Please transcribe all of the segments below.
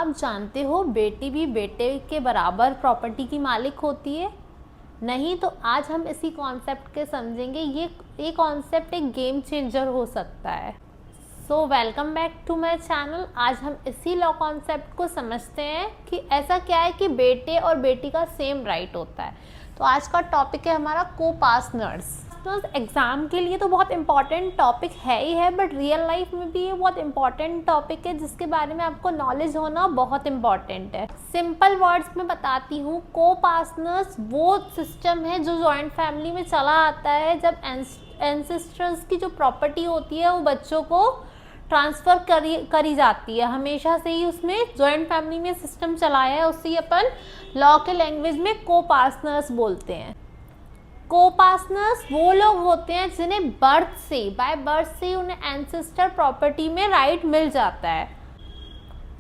आप जानते हो बेटी भी बेटे के बराबर प्रॉपर्टी की मालिक होती है? नहीं तो आज हम इसी कॉन्सेप्ट के समझेंगे। ये कॉन्सेप्ट एक गेम चेंजर हो सकता है। So welcome back to my channel. आज हम इसी लॉ कॉन्सेप्ट को समझते हैं कि ऐसा क्या है कि बेटे और बेटी का सेम राइट होता है। तो आज का टॉपिक है हमारा को पार्टनर्स। एग्जाम के लिए तो बहुत इंपॉर्टेंट टॉपिक है ही है, बट रियल लाइफ में भी ये बहुत इंपॉर्टेंट टॉपिक है जिसके बारे में आपको नॉलेज होना बहुत इंपॉर्टेंट है। सिंपल वर्ड्स में बताती हूँ, को पार्टनर्स वो सिस्टम है जो जॉइंट फैमिली में चला आता है जब एंसेस्टर्स की जो प्रॉपर्टी होती है वो बच्चों को ट्रांसफ़र करी जाती है। हमेशा से ही उसमें जॉइंट फैमिली में सिस्टम चलाया है, उसी अपन लॉ के लैंग्वेज में को पार्टनर्स बोलते हैं। को पार्टनर्स वो लोग होते हैं जिन्हें बाय बर्थ से उन्हें एंसेस्टर प्रॉपर्टी में राइट मिल जाता है।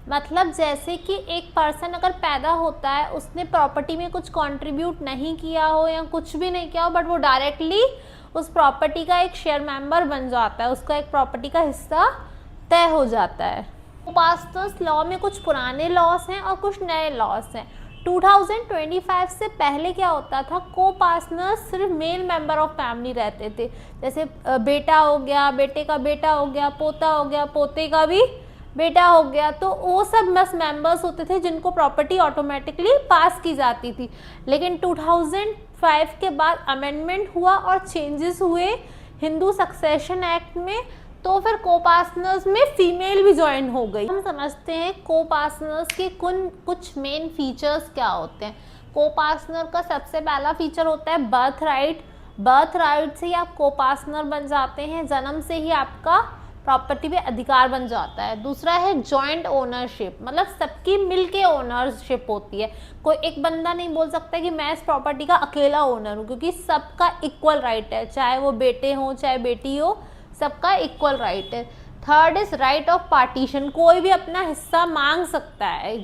मतलब जैसे कि एक पर्सन अगर पैदा होता है, उसने प्रॉपर्टी में कुछ कंट्रीब्यूट नहीं किया हो या कुछ भी नहीं किया हो, बट वो डायरेक्टली उस प्रॉपर्टी का एक शेयर मेंबर बन जाता है, उसका एक प्रॉपर्टी का हिस्सा तय हो जाता है। को पार्टनर्स लॉ में कुछ पुराने लॉस हैं और कुछ नए लॉस हैं। 2025 से पहले क्या होता था, को पार्टनर्स सिर्फ मेल मेंबर ऑफ फैमिली रहते थे। जैसे बेटा हो गया, बेटे का बेटा हो गया, पोता हो गया, पोते का भी बेटा हो गया, तो वो सब बस मेंबर्स होते थे जिनको प्रॉपर्टी ऑटोमेटिकली पास की जाती थी। लेकिन 2005 के बाद अमेंडमेंट हुआ और चेंजेस हुए हिंदू सक्सेशन एक्ट में, तो फिर को पार्टनर्स में फीमेल भी ज्वाइन हो गई। हम समझते हैं को पार्टनर्स के कुछ मेन फीचर्स क्या होते हैं। को पार्टनर का सबसे पहला फीचर होता है बर्थ राइट। बर्थ राइट से ही आप को पार्टनर बन जाते हैं, जन्म से ही आपका प्रॉपर्टी पे अधिकार बन जाता है। दूसरा है जॉइंट ओनरशिप, मतलब सबकी मिलके ओनरशिप होती है। कोई एक बंदा नहीं बोल सकता कि मैं इस प्रॉपर्टी का अकेला ओनर हूँ, क्योंकि सबका इक्वल राइट है, चाहे वो बेटे हो चाहे बेटी हो, सबका इक्वल राइट है। Third is right of partition, कोई भी अपना हिस्सा मांग सकता है।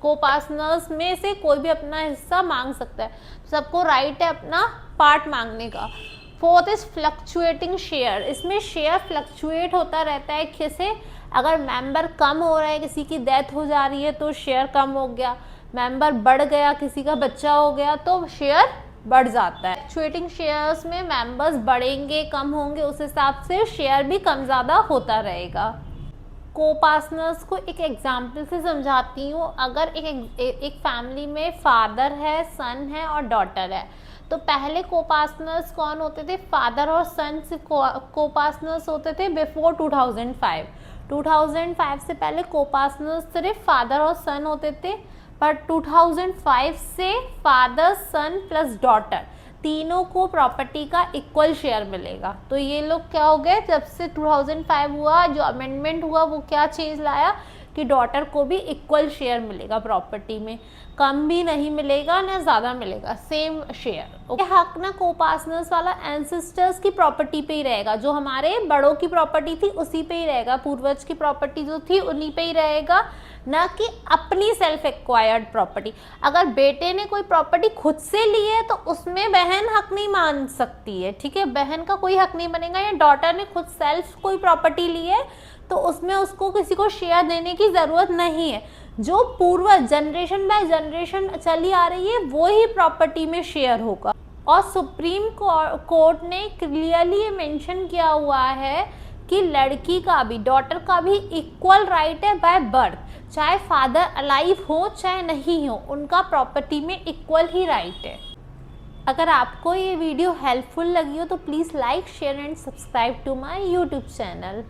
को पार्टनर्स में से कोई भी अपना हिस्सा मांग सकता है, सबको राइट है अपना पार्ट मांगने का। फोर्थ इज फ्लक्चुएटिंग शेयर, इसमें शेयर फ्लक्चुएट होता रहता है। कैसे? अगर मेंबर कम हो रहा है, किसी की डेथ हो जा रही है तो शेयर कम हो गया, मेंबर बढ़ गया, किसी का बच्चा हो गया तो शेयर बढ़ जाता है। फ्लक्चुएटिंग शेयर्स में मेंबर्स बढ़ेंगे कम होंगे, उस हिसाब से शेयर भी कम ज़्यादा होता रहेगा। को पार्टनर्स को एक एग्जाम्पल से समझाती हूँ। अगर एक फैमिली में फादर है, सन है और डॉटर है, तो पहले को पार्टनर्स कौन होते थे? फादर और सन सिर्फ को पार्टनर्स होते थे बिफोर 2005। 2005 से पहले को पार्टनर्स सिर्फ फादर और सन होते थे, पर 2005 से फादर, सन प्लस डॉटर तीनों को प्रॉपर्टी का इक्वल शेयर मिलेगा। तो ये लोग क्या हो गए, जब से 2005 हुआ जो अमेंडमेंट हुआ, वो क्या चेंज लाया कि डॉटर को भी इक्वल शेयर मिलेगा प्रॉपर्टी में, कम भी नहीं मिलेगा ना ज़्यादा मिलेगा, सेम शेयर। हक ना को पार्टनर्स वाला एंसेस्टर्स की प्रॉपर्टी पे ही रहेगा, जो हमारे बड़ों की प्रॉपर्टी थी उसी पे ही रहेगा, पूर्वज की प्रॉपर्टी जो थी उन्हीं पे ही रहेगा, ना कि अपनी सेल्फ एक्वायर्ड प्रॉपर्टी। अगर बेटे ने कोई प्रॉपर्टी खुद से ली है तो उसमें बहन हक नहीं मान सकती है, ठीक है, बहन का कोई हक नहीं बनेगा। या डॉटर ने खुद सेल्फ कोई प्रॉपर्टी ली है तो उसमें उसको किसी को शेयर देने की ज़रूरत नहीं है। जो पूर्वज जनरेशन बाय जनरेशन चली आ रही है वो ही प्रॉपर्टी में शेयर होगा। और सुप्रीम कोर्ट ने क्लियरली ये मेंशन किया हुआ है कि लड़की का भी, डॉटर का भी इक्वल राइट है बाय बर्थ, चाहे फादर अलाइव हो चाहे नहीं हो, उनका प्रॉपर्टी में इक्वल ही राइट है। अगर आपको ये वीडियो हेल्पफुल लगी हो तो please like, share and subscribe to my YouTube channel.